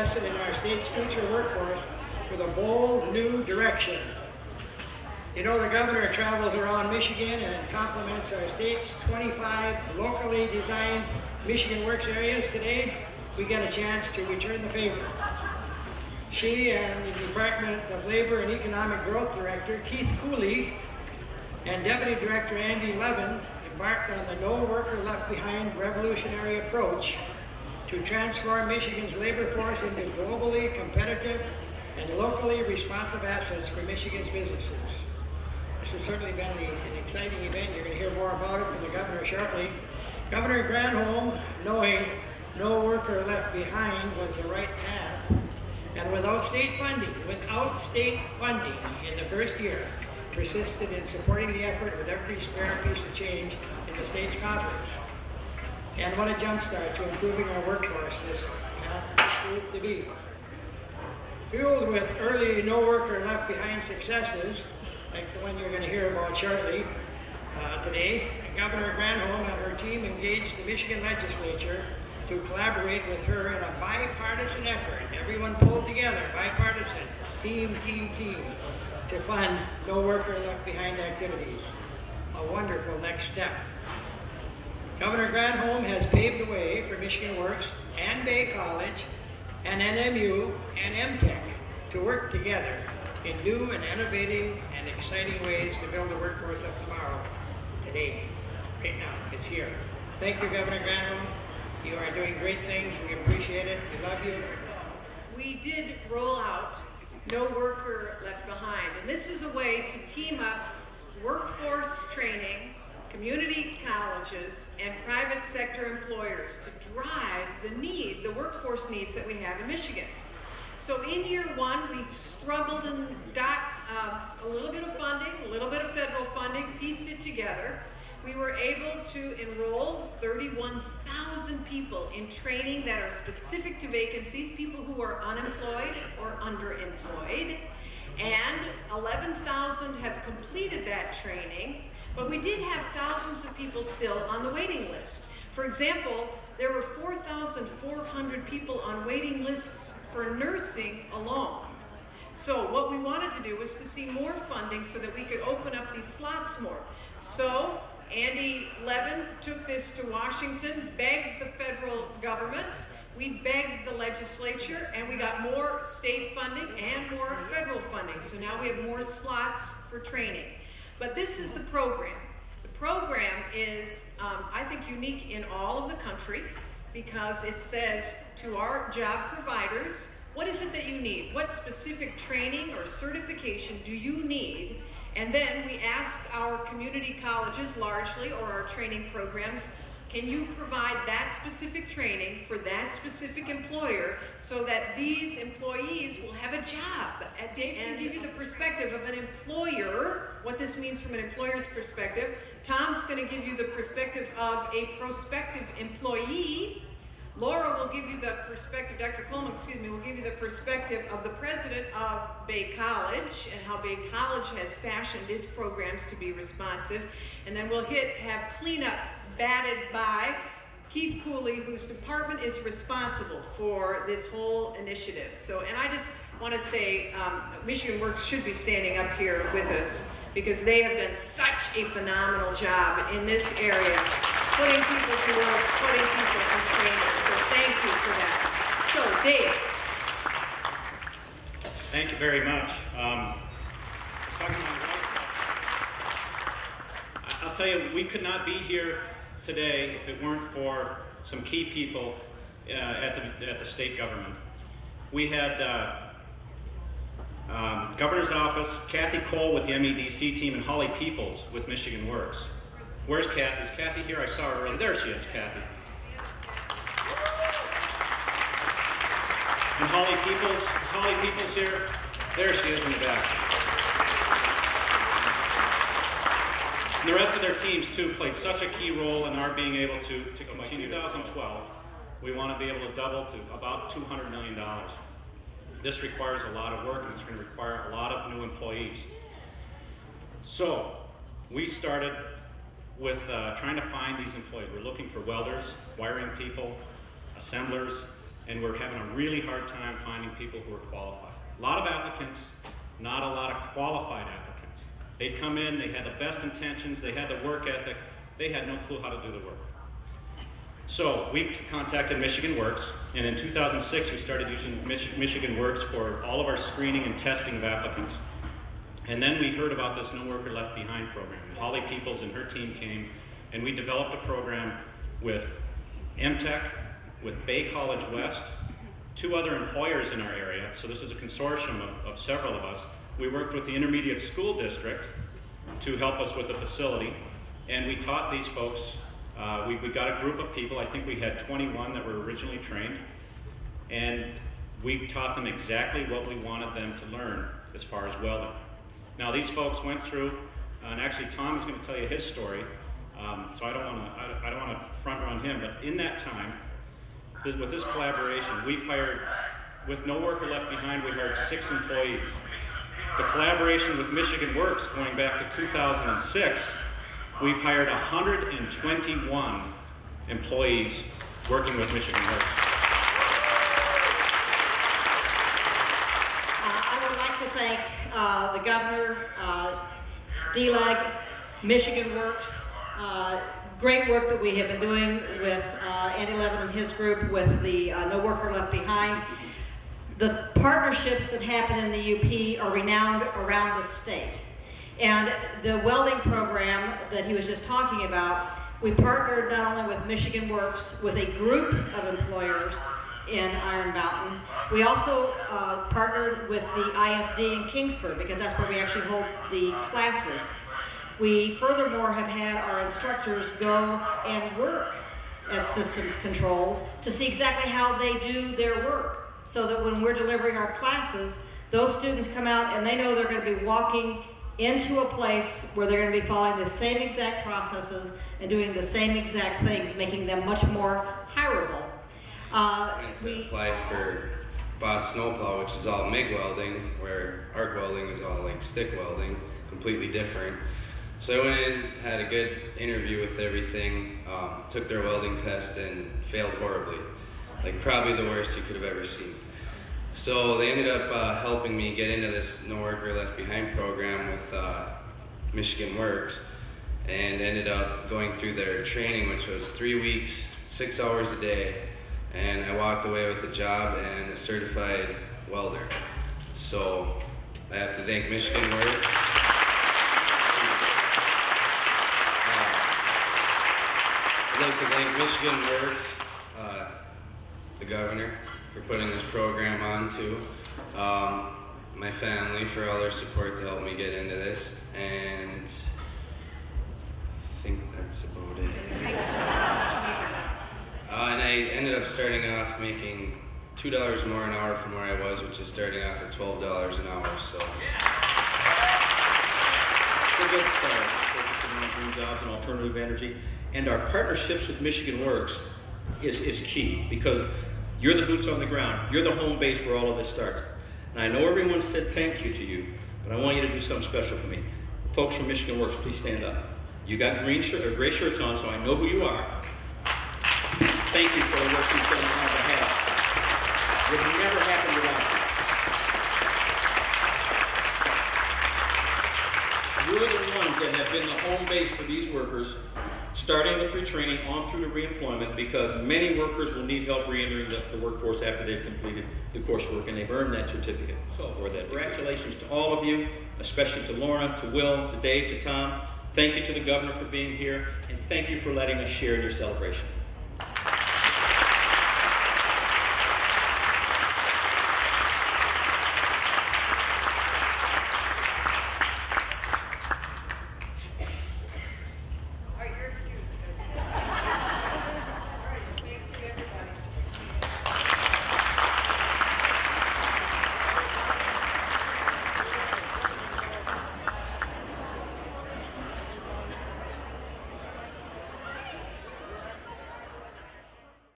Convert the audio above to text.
invested in our state's future workforce with a bold new direction. You know, the governor travels around Michigan and compliments our state's 25 locally designed Michigan Works areas. Today, we get a chance to return the favor. She and the Department of Labor and Economic Growth Director, Keith Cooley, and Deputy Director Andy Levin embarked on the No Worker Left Behind revolutionary approach to transform Michigan's labor force into globally competitive and locally responsive assets for Michigan's businesses. This has certainly been an exciting event. You're going to hear more about it from the governor shortly. Governor Granholm, knowing no worker left behind was the right path, and without state funding in the first year, persisted in supporting the effort with every spare piece of change in the state's coffers. And what a jumpstart to improving our workforce this path proved to be. Fueled with early no worker left behind successes, like the one you're going to hear about shortly today, Governor Granholm and her team engaged the Michigan legislature to collaborate with her in a bipartisan effort. Everyone pulled together, bipartisan, team, to fund no worker left behind activities. A wonderful next step. Governor Granholm has paved the way for Michigan Works and Bay College and NMU and MTech to work together in new and innovative and exciting ways to build the workforce of tomorrow, today, right now. It's here. Thank you, Governor Granholm. You are doing great things. We appreciate it. We love you. We did roll out No Worker Left Behind, and this is a way to team up workforce training, community colleges, and private sector employers to drive the workforce needs that we have in Michigan. So in year one, we struggled and got a little bit of funding, a little bit of federal funding, pieced it together. We were able to enroll 31,000 people in training that are specific to vacancies, people who are unemployed or underemployed, and 11,000 have completed that training, but we did have thousands of people still on the waiting list. For example, there were 4,400 people on waiting lists for nursing alone. So what we wanted to do was to see more funding so that we could open up these slots more. So Andy Levin took this to Washington, begged the federal government, we begged the legislature, and we got more state funding and more federal funding. So now we have more slots for training. But this is the program. The program is, I think, unique in all of the country because it says to our job providers, what is it that you need? What specific training or certification do you need? And then we ask our community colleges largely, or our training programs, can you provide that specific training for that specific employer so that these employees will have a job? And give you the perspective of an employer, what this means from an employer's perspective. Tom's going to give you the perspective of a prospective employee. Laura will give you the perspective, Dr. Coleman, will give you the perspective of the president of Bay College and how Bay College has fashioned its programs to be responsive. And then we'll have cleanup batted by Keith Cooley, whose department is responsible for this whole initiative. So, and I just want to say Michigan Works should be standing up here with us because they have done such a phenomenal job in this area, putting people to work, putting people in training. So thank you for that. So, Dave. Thank you very much. I'll tell you, we could not be here today if it weren't for some key people at the state government. We had Governor's Office, Kathy Cole with the MEDC team, and Holly Peoples with Michigan Works. Where's Kathy? Is Kathy here? I saw her earlier. There she is, Kathy. And Holly Peoples, is Holly Peoples here? There she is in the back. And the rest of their teams, too, played such a key role in our being able to continue. In 2012, we want to be able to double to about $200 million. This requires a lot of work, and it's going to require a lot of new employees. So, we started with trying to find these employees. We're looking for welders, wiring people, assemblers, and we're having a really hard time finding people who are qualified. A lot of applicants, not a lot of qualified applicants. They'd come in, they had the best intentions, they had the work ethic, they had no clue how to do the work. So we contacted Michigan Works, and in 2006 we started using Michigan Works for all of our screening and testing of applicants. And then we heard about this No Worker Left Behind program. Holly Peoples and her team came, and we developed a program with MTech, with Bay College West, 2 other employers in our area. So this is a consortium of several of us. We worked with the Intermediate School District to help us with the facility, and we taught these folks. We got a group of people. I think we had 21 that were originally trained, and we taught them exactly what we wanted them to learn as far as welding. Now these folks went through, and actually Tom is going to tell you his story, so I don't want to front run him, but in that time, with this collaboration, we've hired, with No Worker Left Behind, we hired 6 employees. The collaboration with Michigan Works, going back to 2006, we've hired 121 employees working with Michigan Works. I would like to thank the governor, DLEG, Michigan Works, great work that we have been doing with Andy Levin and his group with the No Worker Left Behind. The partnerships that happen in the UP are renowned around the state. And the welding program that he was just talking about, we partnered not only with Michigan Works, with a group of employers in Iron Mountain. We also partnered with the ISD in Kingsford, because that's where we actually hold the classes. We furthermore have had our instructors go and work at systems controls to see exactly how they do their work, so that when we're delivering our classes, those students come out and they know they're going to be walking into a place where they're going to be following the same exact processes and doing the same exact things, making them much more hireable. We applied for Boss Snowplow, which is all MIG welding, where arc welding is all like stick welding, completely different. So I went in, had a good interview with everything, took their welding test and failed horribly. Like probably the worst you could have ever seen. So they ended up helping me get into this No Worker Left Behind program with Michigan Works, and ended up going through their training, which was 3 weeks, 6 hours a day, and I walked away with a job and a certified welder. So I have to thank Michigan Works. I'd like to thank Michigan Works, the governor, for putting this program on too. My family for all their support to help me get into this, and I think that's about it. And I ended up starting off making $2 more an hour from where I was, which is starting off at $12 an hour. So it's a good start, focusing on green jobs and alternative energy. And our partnerships with Michigan Works is key, because you're the boots on the ground. You're the home base where all of this starts. And I know everyone said thank you to you, but I want you to do something special for me. Folks from Michigan Works, please stand up. You got gray shirts on, so I know who you are. Thank you for the work you've done on our behalf. It would never happen without you. You're the ones that have been the home base for these workers, starting with retraining on through to reemployment, because many workers will need help reentering the workforce after they've completed the coursework and they've earned that certificate. Or that. Congratulations to all of you, especially to Lorna, to Will, to Dave, to Tom. Thank you to the governor for being here, and thank you for letting us share in your celebration.